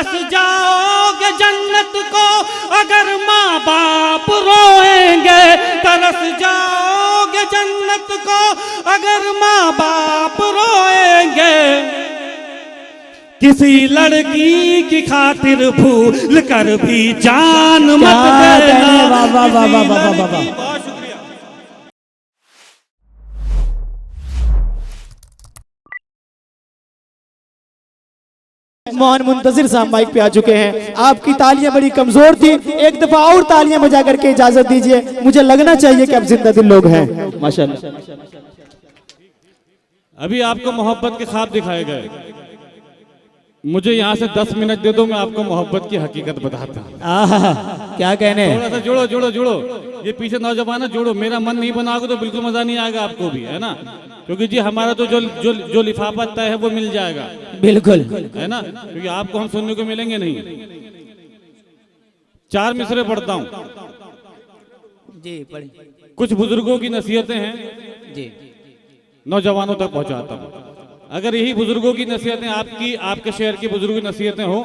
तरस जाओगे जन्नत को अगर माँ बाप रोएंगे, तरस जाओगे जन्नत को अगर माँ बाप रोएंगे। किसी लड़की की खातिर भूल कर भी जान मत देना। वाह वाह वाह वाह वाह वाह वाह। बहुत शुक्रिया। मोहन मुंतजिर साहब माइक पे आ चुके हैं। आपकी तालियां बड़ी कमजोर थी, एक दफा और तालियां बजा करके इजाजत दीजिए। मुझे लगना चाहिए कि आप जिंदा दिल लोग हैं माशाल्लाह। अभी आपको मोहब्बत के ख्वाब दिखाए गए, मुझे यहाँ से 10 मिनट दे दो, मैं आपको मोहब्बत की हकीकत बताता हूँ। क्या कहने, थोड़ा सा जुड़ो जुड़ो जुड़ो, ये पीछे नौजवान है, जुड़ो। मेरा मन नहीं बनाओगे तो बिल्कुल मजा नहीं आएगा आपको भी, है ना, क्योंकि जी हमारा तो जो लिफाफा तय है वो मिल जाएगा, बिल्कुल है ना, क्योंकि आपको हम सुनने को मिलेंगे नहीं। 4 मिसरे पढ़ता हूँ जी, पढ़ी। कुछ बुजुर्गों की नसीहतें हैं जी, नौजवानों तक पहुंचाता हूँ। अगर यही बुजुर्गों की नसीहतें आपके शहर की बुजुर्गों की नसीहतें हो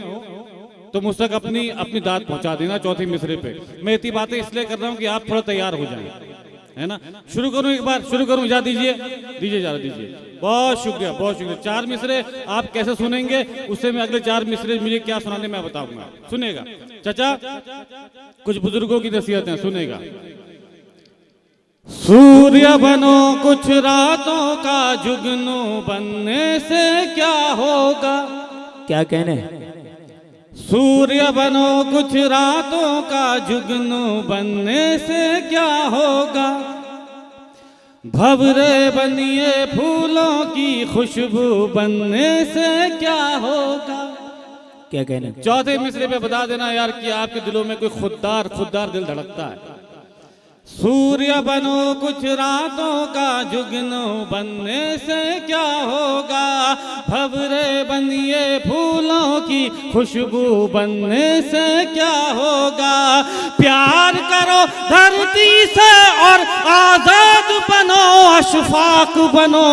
तो मुझ तक अपनी दाद पहुंचा देना चौथे मिसरे पे। मैं इतनी बातें इसलिए कर रहा हूँ कि आप थोड़ा तैयार हो जाएं, है ना। शुरू करूँ, एक बार शुरू करूँ, इजाज़त दीजिए इजाज़त दीजिए। बहुत शुक्रिया बहुत शुक्रिया। 4 मिसरे आप कैसे सुनेंगे उससे मैं अगले 4 मिसरे मुझे क्या सुनाने मैं बताऊंगा। सुनेगा चाचा, कुछ बुजुर्गों की नसीहतें सुनेगा। सूर्य बनो कुछ रातों का जुगनू बनने से क्या होगा। क्या कहने, सूर्य बनो कुछ रातों का जुगनू बनने से क्या होगा। भंवरे बनिए फूलों की खुशबू बनने से क्या होगा। क्या कहने, चौथे मिसरे पे बता देना यार कि आपके दिलों में कोई खुददार दिल धड़कता है। सूर्य बनो कुछ रातों का जुगनू बनने से क्या होगा। भंवरे बनिए फूलों की खुशबू बनने से क्या होगा। प्यार करो धरती से और आजाद बनो, अशफाक बनो।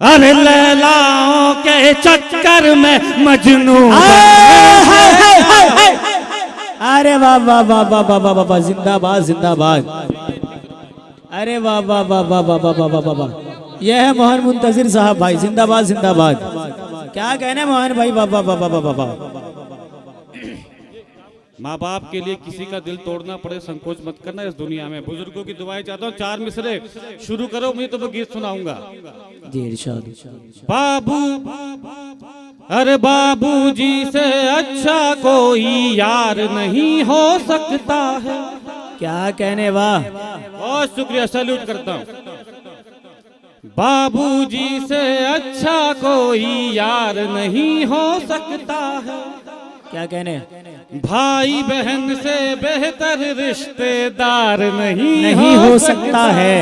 अरे लैलाओं के चक्कर में मजनू। अरे वाह वाह वाह वाह वाह वाह वाह, जिंदाबाद जिंदाबाद। अरे वाह वाह वाह वाह वाह वाह वाह वाह वाह। यह है मोहन मुंतजिर साहब भाई, जिंदाबाद जिंदाबाद। क्या कहने मोहन भाई, वाह वाह वाह वाह वाह वाह। माँ बाप के लिए किसी का दिल तोड़ना पड़े संकोच मत करना इस दुनिया में। बुजुर्गों की दुआएं चाहता हूँ। 4 मिसरे शुरू करो, मुझे तो मैं गीत सुनाऊंगा। जी इरशाद। बाबू, अरे बाबूजी से अच्छा कोई यार नहीं हो सकता है। क्या कहने, वाह, बहुत शुक्रिया, सैल्यूट करता हूँ। बाबूजी से अच्छा कोई यार नहीं हो सकता है। क्या कहने, भाई बहन से बेहतर रिश्तेदार नहीं हो सकता है।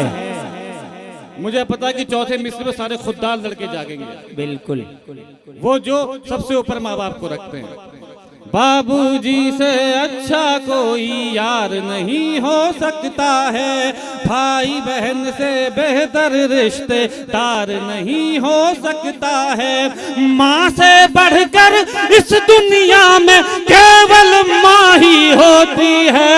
मुझे पता है कि चौथे मिसरे में सारे खुददार लड़के जागेंगे, बिल्कुल, वो जो सबसे ऊपर माँ बाप को रखते हैं। बाबूजी से अच्छा कोई यार नहीं हो सकता है। भाई बहन से बेहतर रिश्तेदार नहीं हो सकता है। माँ से बढ़कर इस दुनिया में केवल माँ ही होती है।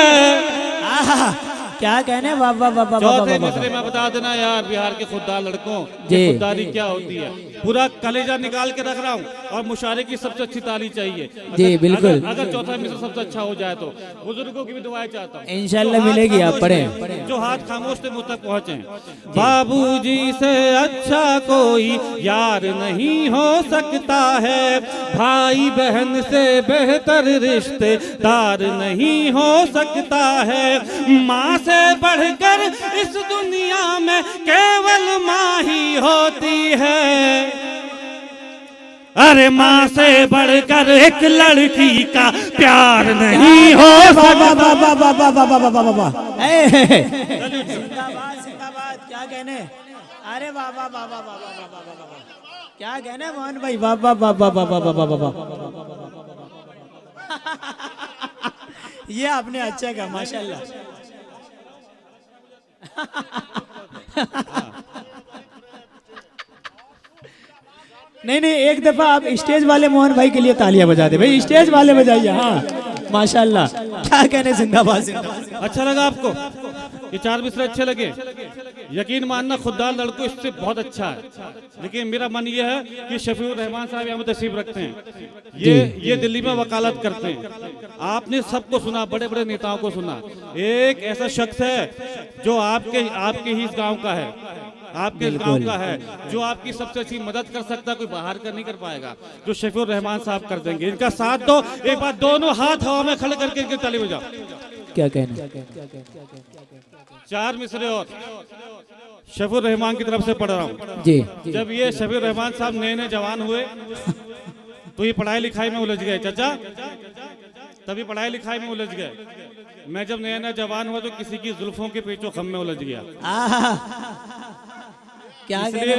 क्या कहने, वाह वाह वाह वाह। चौथे मिसरे में बता देना यार बिहार के खुददार लड़कों की खुददारी क्या होती है। पूरा कलेजा निकाल के रख रहा हूँ और मुशारे की सबसे अच्छी ताली चाहिए। जी बिल्कुल। अगर चौथा मिसरा सबसे अच्छा हो जाए तो बुजुर्गों की भी दुआएं चाहता हूँ, इंशाल्लाह मिलेगी। आप पढ़े, जो हाथ खामोश थे मुझ तक पहुँचे। बाबूजी से अच्छा कोई यार नहीं हो सकता है। भाई बहन से बेहतर रिश्तेदार नहीं हो सकता है। माँ से बढ़कर इस दुनिया में केवल माँ ही होती है। अरे माँ से बढ़कर एक लड़की का प्यार नहीं हो सकता। क्या कहने, अरे वाह वाह वाह वाह वाह वाह। क्या कहने मोहन भाई, वाह वाह वाह वाह वाह वाह वाह वाह। ये आपने अच्छा कहा माशाल्लाह। नहीं नहीं, एक दफा आप स्टेज वाले मोहन भाई के लिए तालियां बजा दे भाई, स्टेज वाले बजाइए। हाँ माशाल्लाह, क्या कहने, जिंदाबाद जिंदाबाद। अच्छा लगा आपको ये 4 मिसरे अच्छे लगे? यकीन मानना खुददार लड़कों इससे बहुत अच्छा है, लेकिन मेरा मन ये है कि शफीउर रहमान साहब यहाँ तशरीफ रखते हैं, ये दिल्ली में वकालत करते हैं। आपने सबको सुना, बड़े बड़े नेताओं को सुना, एक ऐसा शख्स है जो आपके ही इस गांव का है, आपके इस गांव का है, जो आपकी सबसे अच्छी मदद कर सकता है, कोई बाहर कर नहीं कर पाएगा, जो शफीउर रहमान साहब कर देंगे। इनका साथ दो, एक बार दोनों हाथ हवा में खड़े करके इनके ताली बजाओ। क्या कहना, 4 मिसरे और शफीउर रहमान की तरफ से पढ़ रहा हूँ जी। जब ये शफीउर रहमान साहब नए जवान हुए तो ये पढ़ाई लिखाई में उलझ गए चाचा, तभी पढ़ाई लिखाई में उलझ गए। मैं जब नया जवान हुआ तो किसी की जुल्फों के पेचो खम में उलझ गया। क्या इसलिए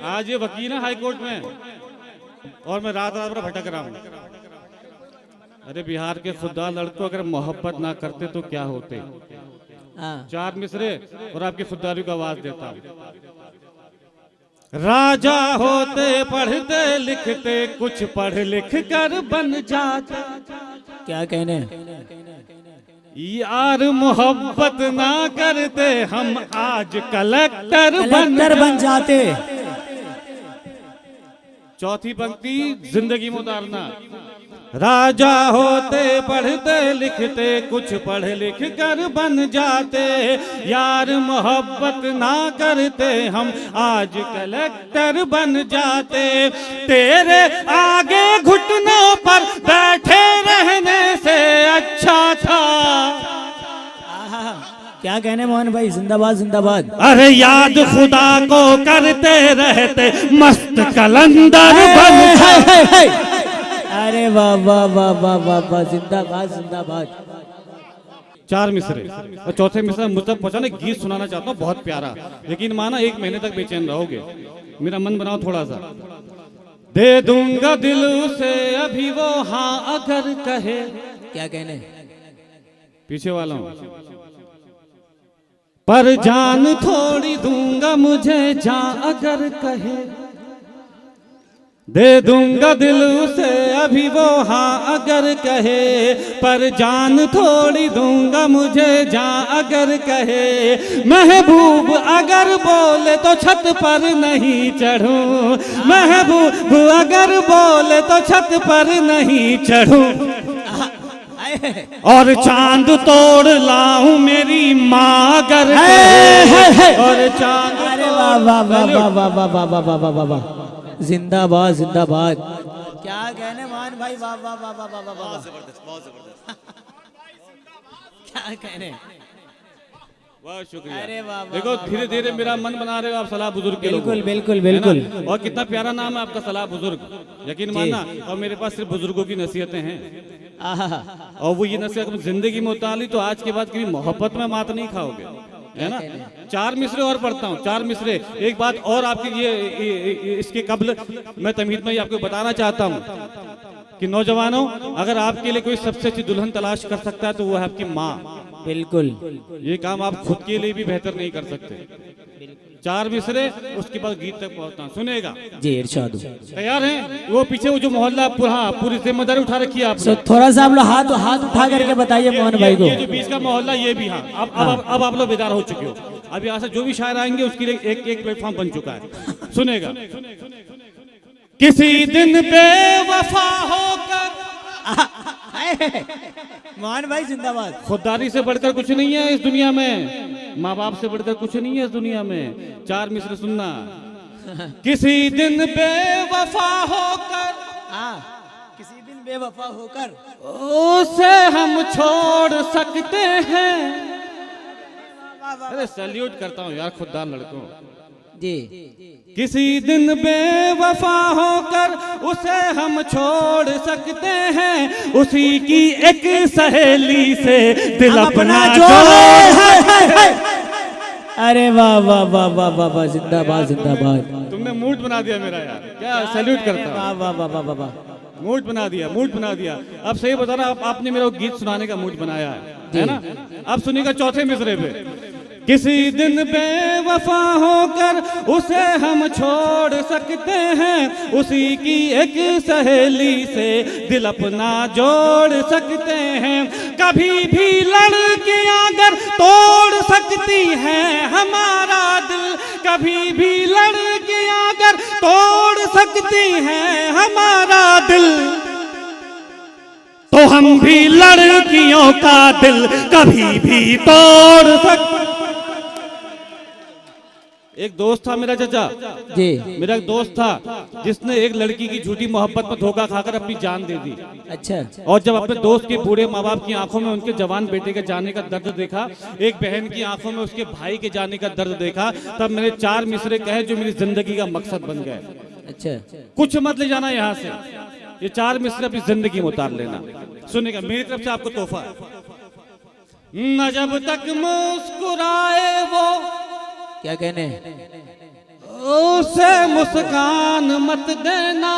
आज ये वकील है हाई कोर्ट में और मैं रात रात भर भटक रहा हूँ। अरे बिहार के खुदा लड़कों अगर मोहब्बत ना करते तो क्या होते। 4 मिसरे और आपकी खुददारी को आवाज देता हूँ। राजा होते पढ़ते लिखते, कुछ पढ़ लिख कर बन जाते। क्या कहने, यार मोहब्बत ना करते हम आज कलेक्टर बन जाते। चौथी पंक्ति जिंदगी में उतारना। राजा होते पढ़ते लिखते, कुछ पढ़ लिख कर बन जाते, यार मोहब्बत ना करते हम आज कलेक्टर बन जाते। तेरे आगे घुटनों पर बैठे रहने से अच्छा था। क्या कहने मोहन भाई, जिंदाबाद जिंदाबाद। अरे याद खुदा को करते रहते मस्त कलंदर बन जाते। अरे वाह वाह वाह वाह वाह वाह, जिंदाबाद जिंदाबाद। 4 मिसरे और चौथे मिसरे मुझ तक पहुंचा ना, गीत सुनाना चाहता हूँ बहुत प्यारा, लेकिन माना 1 महीने तक बेचैन रहोगे। मेरा मन बनाओ थोड़ा सा। दे दूंगा दिल उसे अभी वो हाँ अगर कहे। क्या कहने, पीछे वाला हूँ। पर जान थोड़ी दूंगा मुझे जा अगर कहे। दे दूंगा दिल उसे अभी वो हाँ अगर कहे, पर जान थोड़ी दूंगा मुझे जा अगर कहे। महबूब अगर बोले तो छत पर नहीं चढ़ूं, महबूब अगर बोले तो छत पर नहीं चढ़ूं, और चांद तोड़ लाऊं मेरी माँ अगर कहे। और चांद, अरे वाह वाह वाह वाह वाह वाह वाह वाह वाह वाह वाह, जिंदाबाद जिंदाबाद। क्या कहने मान भाई, वाह वाह वाह वाह वाह वाह, बहुत जबरदस्त बहुत जबरदस्त। क्या कहने, बहुत शुक्रिया। अरे वाह, देखो धीरे धीरे मेरा मन बना रहे हो आप सलाह बुजुर्ग के लोग। बिल्कुल बिल्कुल बिल्कुल। और कितना प्यारा नाम है आपका, सलाह बुजुर्ग, यकीन मानना। और मेरे पास सिर्फ बुजुर्गों की नसीहतें हैं, और वो ये नसीहत जिंदगी में उतार ली तो आज के बाद कभी मोहब्बत में मात नहीं खाओगे, है ना। 4 मिसरे और पढ़ता हूँ, 4 मिसरे। एक बात और आपके ये इसके कबल मैं तमहीद में आपको बताना चाहता हूँ कि नौजवानों, अगर आपके लिए कोई सबसे अच्छी दुल्हन तलाश कर सकता है तो वो है आपकी माँ। बिल्कुल, ये काम आप खुद के लिए भी बेहतर नहीं कर सकते। 4 मिसरे, उसके बाद गीत तक पहुंचता हूं, सुनेगा जी, इरशाद। तैयार हैं? वो पीछे वो जो मोहल्ला पूरी जिम्मेदारी उठा रखी है आपने। थोड़ा सा आप लोग हाथ उठा करके बताइए मोहन भाई को। ये जो बीच का मोहल्ला ये भी, हाँ अब आप लोग बेदार हो चुके हो। अब यहाँ से जो भी शायर आएंगे उसके लिए एक प्लेटफॉर्म बन चुका है, सुनेगा। किसी दिन बेवफा होकर, मोहन भाई जिंदाबाद। खुददारी से बढ़कर कुछ नहीं है इस दुनिया में, माँ बाप से बढ़कर कुछ नहीं है इस दुनिया में। 4 मिसरे सुनना। किसी दिन बेवफा होकर, किसी दिन बेवफा होकर उसे हम छोड़ सकते हैं। अरे सैल्यूट करता हूँ यार खुददार लड़कों जी। किसी दिन बेवफा होकर उसे हम छोड़ सकते हैं, उसी की एक सहेली से दिल अपना जोड़। अरे वाह वाह वाह वाह वाह वाह, जिंदाबाद जिंदाबाद। तुमने मूड बना दिया मेरा यार, क्या सैल्यूट करता हूं। वाह वाह वाह वाह वाह वाह, मूड बना दिया। अब सही बता रहा, आपने मेरा गीत सुनाने का मूड बनाया है ना। अब सुनिएगा चौथे मिसरे पे। किसी दिन बेवफा होकर उसे हम छोड़ सकते हैं, उसी की एक सहेली से दिल अपना जोड़ सकते हैं। कभी भी लड़कियां अगर तोड़ सकती हैं हमारा दिल, कभी भी लड़कियां अगर तोड़ सकती हैं हमारा दिल, तो हम भी लड़कियों का दिल कभी भी तोड़ सकते। एक दोस्त था मेरा चाचा जी, मेरा एक दोस्त था जिसने एक लड़की की झूठी मोहब्बत में धोखा खाकर अपनी जान दे दी। अच्छा, और जब अपने दोस्त के बूढ़े माँ बाप की आंखों में उनके जवान बेटे के जाने का दर्द देखा, एक बहन की आंखों में उसके भाई के जाने का दर्द देखा, तब मैंने 4 मिसरे कहे जो मेरी जिंदगी का मकसद बन गए। अच्छा, कुछ मत ले जाना यहाँ से, ये 4 मिसरे अपनी जिंदगी में उतार लेना। सुनेगा, मेरी तरफ से आपको तोहफा है। न जब तक मुस्कुराए वो, क्या कहने, उसे मुस्कान मत देना,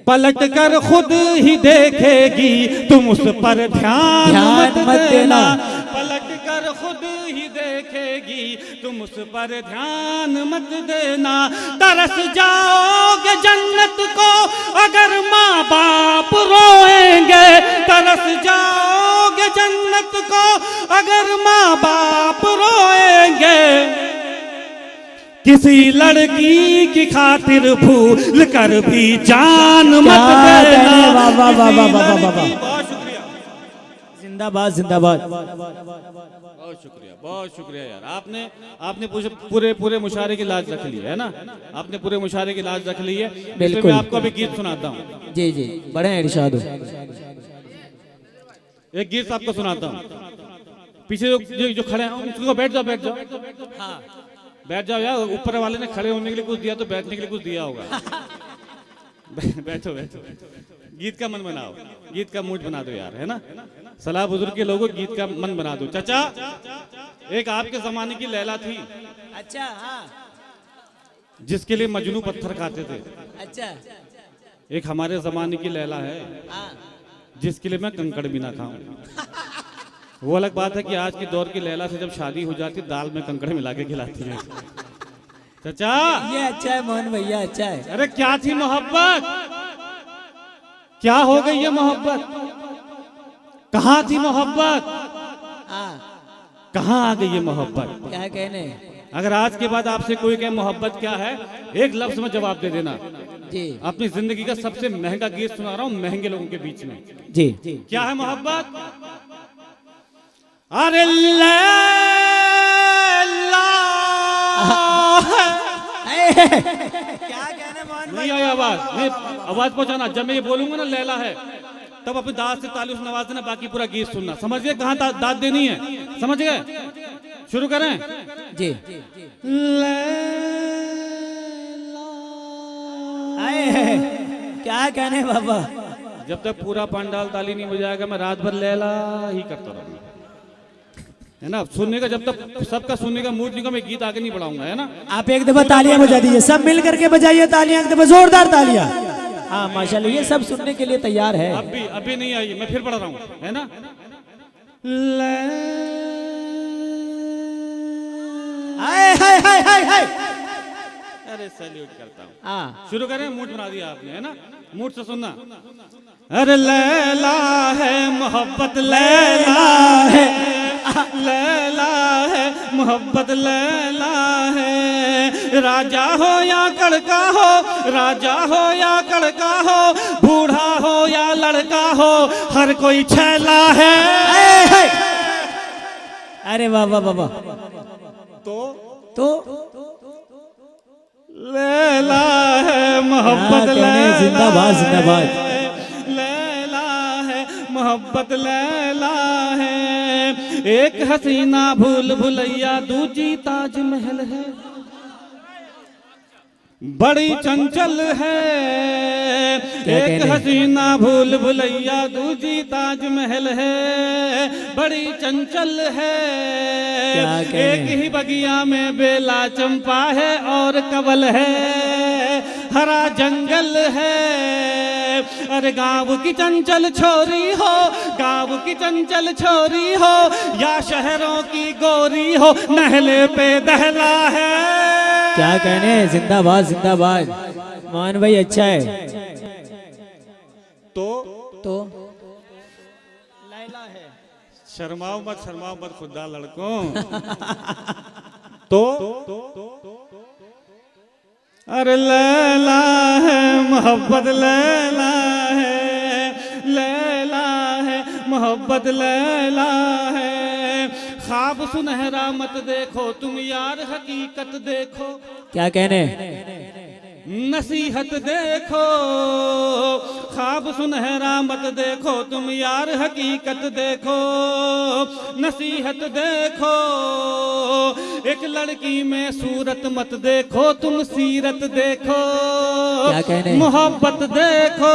पलट कर खुद ही देखेगी तुम उस पर ध्यान मत देना, पलट कर खुद ही देखेगी तुम उस पर ध्यान मत देना। तरस जाओगे जन्नत को अगर माँ बाप रोएंगे, तरस जाओगे जन्नत को अगर माँ बाप रोएंगे। किसी लड़की की खातिर भूल कर भी जान मत देना। वाह वाह वाह वाह वाह वाह वाह, बहुत शुक्रिया, जिंदाबाद जिंदाबाद। बहुत शुक्रिया यार, आपने पूरे मुशायरे की लाज रख ली है ना, आपने पूरे मुशायरे की लाज रख ली है। बिल्कुल, मैं आपको अभी गीत सुनाता हूँ। जी जी, बड़े इरशाद हो। एक गीत आपको सुनाता हूँ। पीछे जो खड़े हैं उनको बैठ जाओ, बैठ जाओ, हाँ बैठ जाओ यार, ऊपर वाले ने खड़े होने के लिए कुछ दिया तो बैठने के लिए कुछ दिया होगा। बैठो बैठो, गीत का मन बनाओ, गीत का मूड बना दो यार, है ना। सलाह बुजुर्ग के लोगों, गीत का मन बना दो। चाचा, एक आपके जमाने की लैला थी, अच्छा, हाँ, जिसके लिए मजनू पत्थर खाते थे। अच्छा, एक हमारे जमाने की लैला है हाँ, जिसके लिए मैं कंकड़ भी ना खाऊं। वो अलग बात है कि आज के दौर की लैला से जब शादी हो जाती दाल में कंकड़ मिला के खिलाती है। चाचा, ये अच्छा है मोहन भैया, अच्छा है। अरे क्या थी मोहब्बत, क्या हो गई ये मोहब्बत, कहाँ थी मोहब्बत, हाँ, कहाँ आ गई ये मोहब्बत। क्या कहने, अगर आज के बाद आपसे कोई कहे मोहब्बत क्या है, एक लफ्ज में जवाब दे देना। जी, अपनी जिंदगी का सबसे महंगा गीत सुना रहा हूँ महंगे लोगों के बीच में। जी, क्या है मोहब्बत? अरे लैला, क्या कहने मोहन नहीं आई आवाज, नहीं आवाज पहुंचाना। जब मैं ये बोलूंगा ना लैला है, तब अपनी दाद से ताली से नवाज देना, बाकी पूरा गीत सुनना। समझ गए कहाँ दाद देनी है, समझ गए? शुरू करें जी। क्या कहने बाबा, जब तक पूरा पंडाल ताली नहीं बजाएगा मैं रात भर लैला ही करता रहूंगा, है ना। सुनने का जब तक सबका सुनने का मूड नहीं का मैं गीत आगे नहीं बढ़ाऊंगा, है ना। आप एक दफा तालियां बजा दीजिए, सब मिल करके बजाइए तालियां, एक दफा जोरदार तालियां। हाँ माशाल्लाह, ये सब सुनने के लिए तैयार है। अभी नहीं आई, मैं फिर पढ़ रहा हूँ, है ना। अरे सैल्यूट करता हूँ। हाँ, शुरू करें, मूड बना दिया आपने, है ना। मूड से सुनना। अरे लैला है मोहब्बत, लैला है, लैला है मोहब्बत, लैला है। राजा हो या कड़का हो, राजा हो या कड़का हो, बूढ़ा हो या लड़का हो, हर कोई छैला है। अरे वाह वाह वाह वाह। तो लैला है मोहब्बत, लैला जिंदाबाद जिंदाबाद। लैला है मोहब्बत, लैला है। एक हसीना भूल भुलैया, दूजी ताजमहल है। बड़ी चंचल है, एक हसीना भूल भुलैया, दूजी ताजमहल है। बड़ी चंचल है, एक ही बगिया में बेला चंपा है और कवल है। हरा जंगल है, अरे गाँव की चंचल छोरी हो, गाँव की चंचल छोरी हो, या शहरों की गोरी हो, नहले पे दहला है। क्या कहने, जिंदाबाद जिंदाबाद। मोहन भाई अच्छा है। तो लैला है, शर्माओ मत खुदा लड़कों। तो अरे लैला है मोहब्बत, लैला है, लैला है मोहब्बत, लैला है। ख्वाब सुनहरा मत देखो तुम यार, हकीकत देखो। क्या कहने, नसीहत देखो, ख्वाब सुनहरा मत देखो तुम यार, हकीकत देखो, नसीहत देखो। एक लड़की में सूरत मत देखो तुम, सीरत देखो। क्या कहने, मोहब्बत देखो।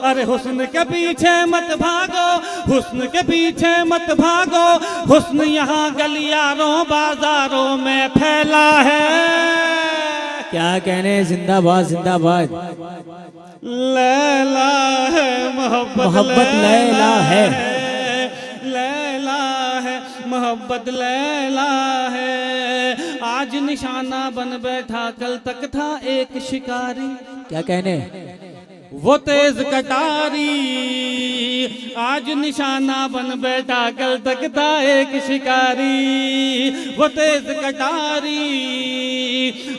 अरे हुस्न के पीछे मत भागो, हुस्न के पीछे मत भागो, हुस्न यहाँ गलियारों बाजारों में फैला है। क्या कहने, जिंदाबाद जिंदाबाद। लैला है मोहब्बत, लैला है, लैला है मोहब्बत, लैला है। आज निशाना बन बैठा, कल तक था एक शिकारी। क्या कहने, वो तेज कटारी, आज निशाना बन बैठा, कल तक था एक शिकारी। वो तेज कटारी,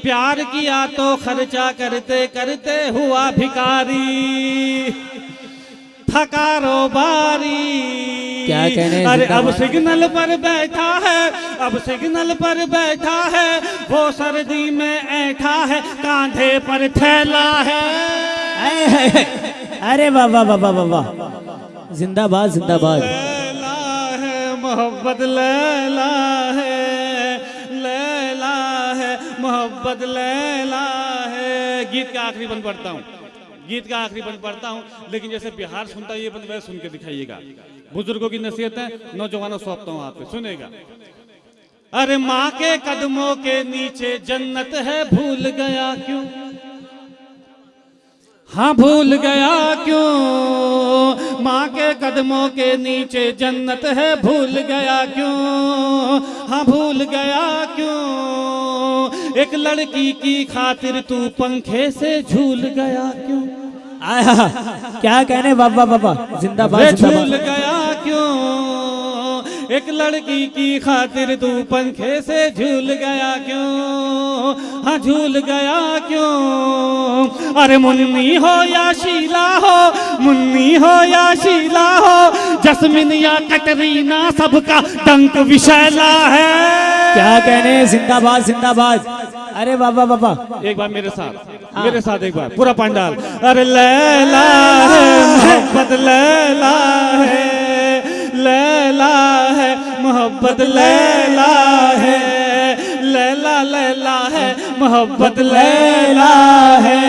प्यार किया तो खर्चा करते करते हुआ भिखारी, था कारोबारी। क्या कहने, अरे अब सिग्नल पर बैठा है, अब सिग्नल पर बैठा है, वो सर्दी में ऐठा है, कांधे पर थैला है। अरे वाह वाह वाह वाह वाह, जिंदाबाद जिंदाबाद। लैला है मोहब्बत, लैला है, लैला है मोहब्बत, लैला है। गीत का आखिरी बंद पढ़ता हूँ, गीत का आखिरी बंद पढ़ता हूँ, लेकिन जैसे बिहार सुनता है ये बंद वैसे सुन के दिखाइएगा। बुजुर्गों की नसीहतें नौजवानों सौंपता हूँ आप पे, सुनेगा। अरे माँ के कदमों के नीचे जन्नत है, भूल गया क्यों? हाँ भूल गया क्यों? माँ के कदमों के नीचे जन्नत है, भूल गया क्यों? हाँ भूल गया क्यों? एक लड़की की खातिर तू पंखे से झूल गया क्यों? आया, क्या कहने, बाबा बाबा जिंदाबाद झूल जिंदाबाद। गया क्यों? एक लड़की की खातिर तू पंखे से झूल गया क्यों? हाँ झूल गया क्यों? अरे मुन्नी हो या शीला हो, मुन्नी हो या शीला हो, जस्मिन या कटरीना, सबका डंक विशैला है। क्या कहने, जिंदाबाद जिंदाबाद। अरे बाबा बाबा, एक बार मेरे साथ, मेरे साथ एक बार पूरा पंडाल। अरे लैला है मोहब्बत, लैला है, लैला है मोहब्बत, लैला है, लैला लैला है मोहब्बत, लैला है।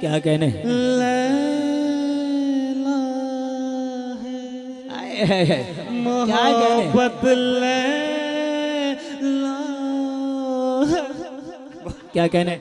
क्या कहने, लैला है मोहब्बत, लैला। क्या कहने।